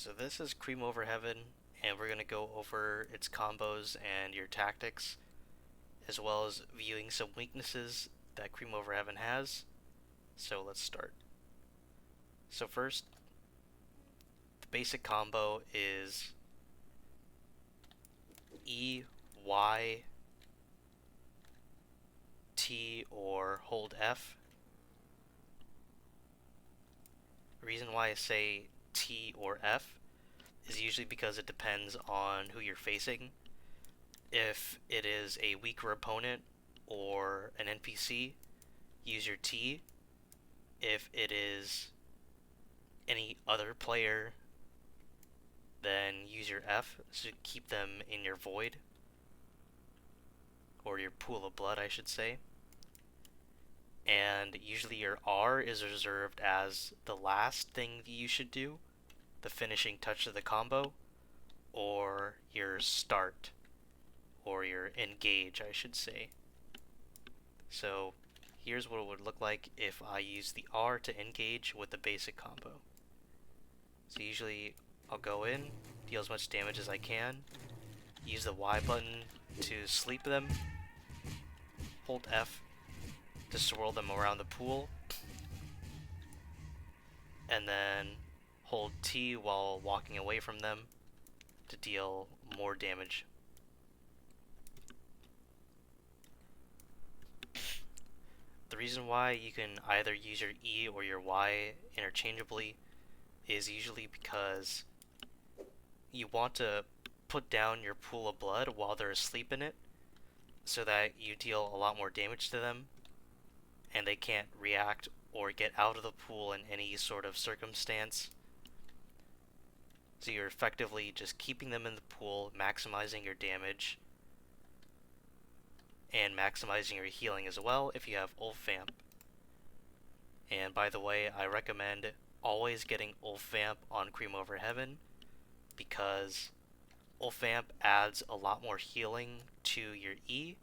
So this is Cream Over Heaven, and we're going to go over its combos and your tactics, as well as viewing some weaknesses that Cream Over Heaven has. So let's start. So first, the basic combo is E, Y, T, or hold F. The reason why I say T or F is usually because it depends on who you're facing. If it is a weaker opponent or an NPC, use your T. If it is any other player, then use your F to keep them in your void, or your pool of blood, I should say. And usually your R is reserved as the last thing that you should do, the finishing touch of the combo, or your start, or your engage, I should say. So here's what it would look like if I use the R to engage with the basic combo. So usually I'll go in, deal as much damage as I can, use the Y button to sleep them, hold F to swirl them around the pool, and then hold T while walking away from them to deal more damage. The reason why you can either use your E or your Y interchangeably is usually because you want to put down your pool of blood while they're asleep in it, so that you deal a lot more damage to them and they can't react or get out of the pool in any sort of circumstance. So you're effectively just keeping them in the pool, maximizing your damage, and maximizing your healing as well if you have Ulf Vamp. And by the way, I recommend always getting Ulf Vamp on Cream Over Heaven, because Ulf Vamp adds a lot more healing to your E,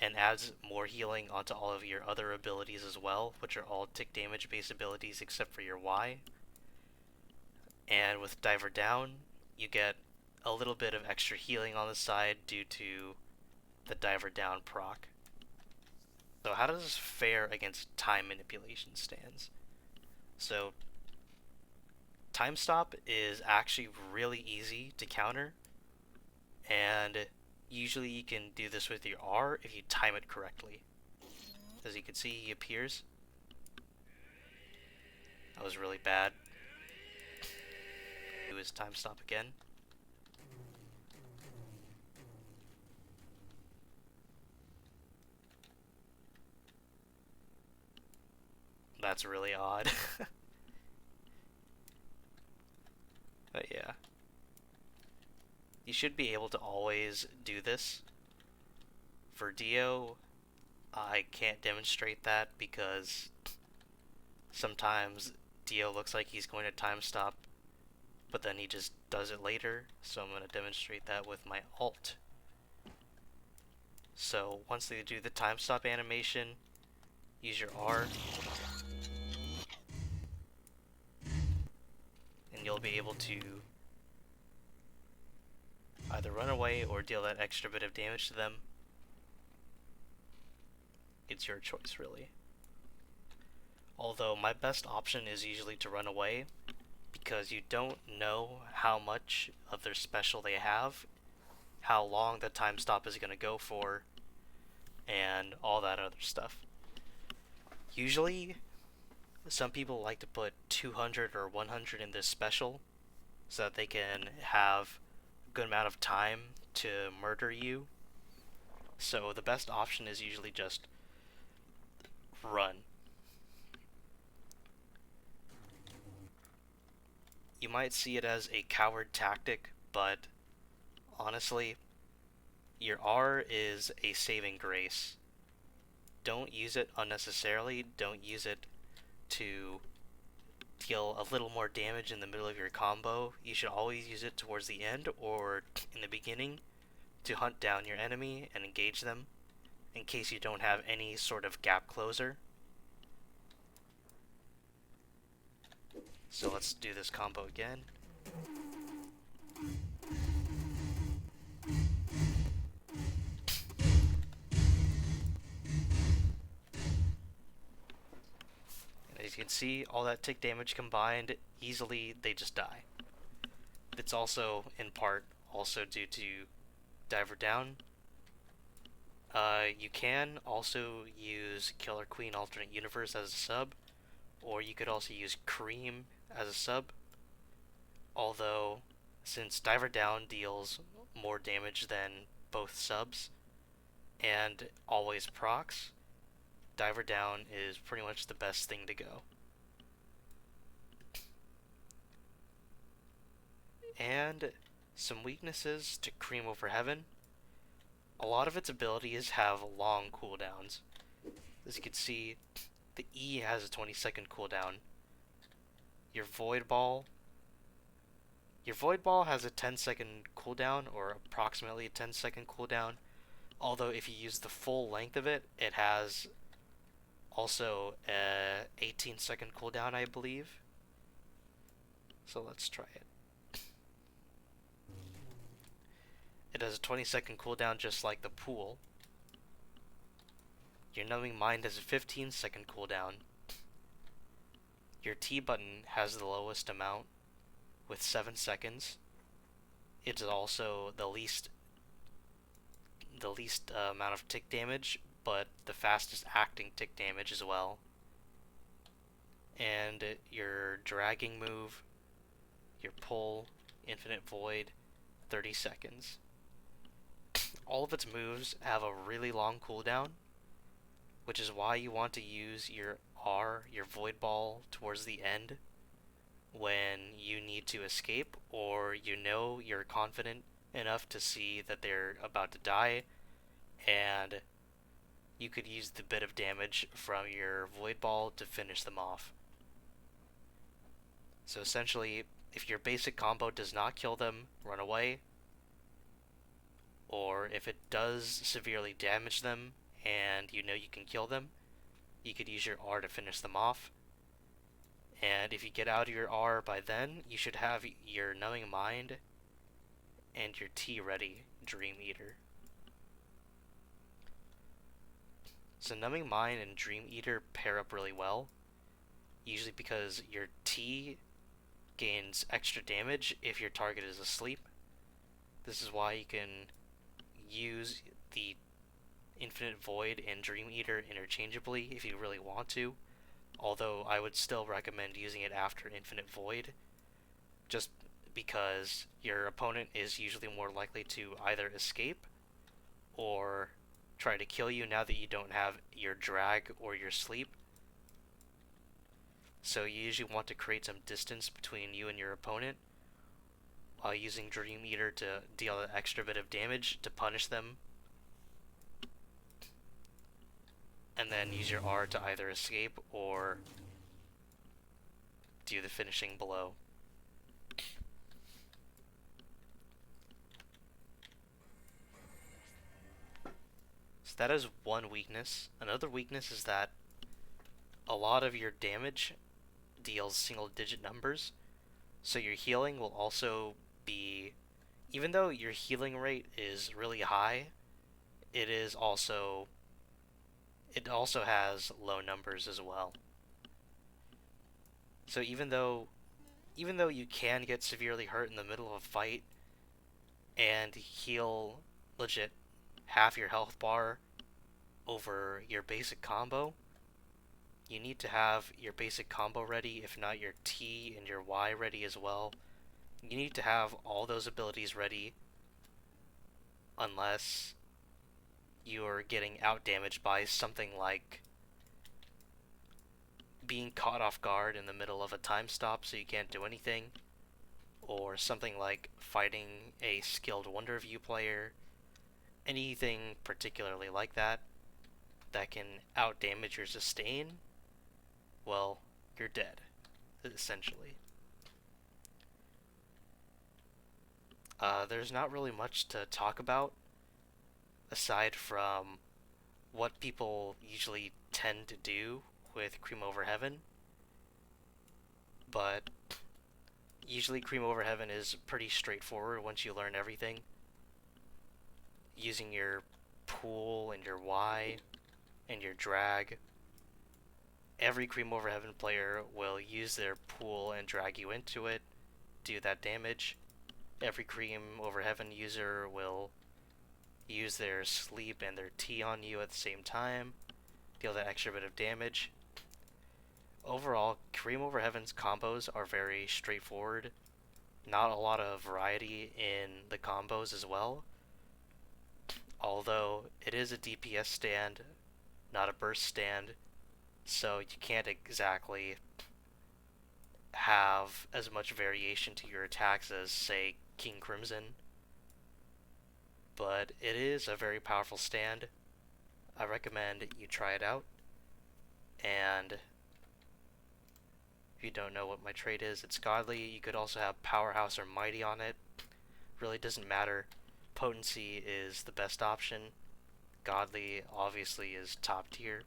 and adds more healing onto all of your other abilities as well, which are all tick damage based abilities except for your Y. And with Diver Down, you get a little bit of extra healing on the side due to the Diver Down proc. So how does this fare against time manipulation stands? So time stop is actually really easy to counter, and usually you can do this with your R if you time it correctly. As you can see, he appears. That was really bad. Do his time stop again. That's really odd. But yeah. You should be able to always do this. For Dio, I can't demonstrate that because sometimes Dio looks like he's going to time stop, but then he just does it later, so I'm going to demonstrate that with my alt. So once they do the time stop animation, use your R, and you'll be able to either run away or deal that extra bit of damage to them. It's your choice, really. Although my best option is usually to run away, because you don't know how much of their special they have, how long the time stop is going to go for, and all that other stuff. Usually, some people like to put 200 or 100 in this special, so that they can have a good amount of time to murder you. So the best option is usually just run. You might see it as a coward tactic, but honestly, your R is a saving grace. Don't use it unnecessarily. Don't use it to deal a little more damage in the middle of your combo. You should always use it towards the end or in the beginning to hunt down your enemy and engage them, in case you don't have any sort of gap closer. So let's do this combo again. And as you can see, all that tick damage combined, easily they just die. It's also, in part, also due to Diver Down. You can also use Killer Queen Alternate Universe as a sub, or you could also use Cream as a sub. Although, since Diver Down deals more damage than both subs, and always procs, Diver Down is pretty much the best thing to go. And some weaknesses to Cream Over Heaven. A lot of its abilities have long cooldowns. As you can see, the E has a 20-second cooldown. Your Void Ball has a 10-second cooldown, or approximately a 10-second cooldown. Although if you use the full length of it, it has also a 18-second cooldown, I believe. So let's try it. It has a 20-second cooldown just like the pool. Your Numbing Mind has a 15-second cooldown. Your T button has the lowest amount with 7 seconds. It's also the least amount of tick damage, but the fastest acting tick damage as well. And your dragging move, your pull, Infinite Void, 30 seconds. All of its moves have a really long cooldown, which is why you want to use your R, your Void Ball, towards the end when you need to escape, or you know you're confident enough to see that they're about to die, and you could use the bit of damage from your Void Ball to finish them off. So essentially, if your basic combo does not kill them, run away. Or if it does severely damage them and you know you can kill them, you could use your R to finish them off. And if you get out of your R by then, you should have your Numbing Mind and your T ready, Dream Eater. So Numbing Mind and Dream Eater pair up really well, usually because your T gains extra damage if your target is asleep. This is why you can use the Infinite Void and Dream Eater interchangeably if you really want to, although I would still recommend using it after Infinite Void, just because your opponent is usually more likely to either escape or try to kill you now that you don't have your drag or your sleep. So you usually want to create some distance between you and your opponent while using Dream Eater to deal an extra bit of damage to punish them, and then use your R to either escape or do the finishing blow. So that is one weakness. Another weakness is that a lot of your damage deals single-digit numbers, so your healing will also be, even though your healing rate is really high, it also has low numbers as well. So even though you can get severely hurt in the middle of a fight and heal legit half your health bar over your basic combo, you need to have your basic combo ready, if not your T and your Y ready as well. You need to have all those abilities ready unless you're getting outdamaged by something like being caught off guard in the middle of a time stop so you can't do anything, or something like fighting a skilled Wonder View player, anything particularly like that can outdamage your sustain. Well, you're dead, essentially. There's not really much to talk about aside from what people usually tend to do with Cream Over Heaven, but Usually Cream Over Heaven is pretty straightforward once you learn everything. Using your pull and your Y and your drag. Every Cream Over Heaven player will use their pull and drag you into it, do that damage. Every Cream Over Heaven user will use their sleep and their T on you at the same time, deal that extra bit of damage. Overall, Cream Over Heaven's combos are very straightforward. Not a lot of variety in the combos as well. Although it is a DPS stand, not a burst stand, so you can't exactly have as much variation to your attacks as, say, King Crimson. But it is a very powerful stand. I recommend you try it out. And if you don't know what my trait is, it's Godly. You could also have Powerhouse or Mighty on it. Really doesn't matter. Potency is the best option. Godly obviously is top tier.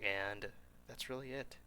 And that's really it.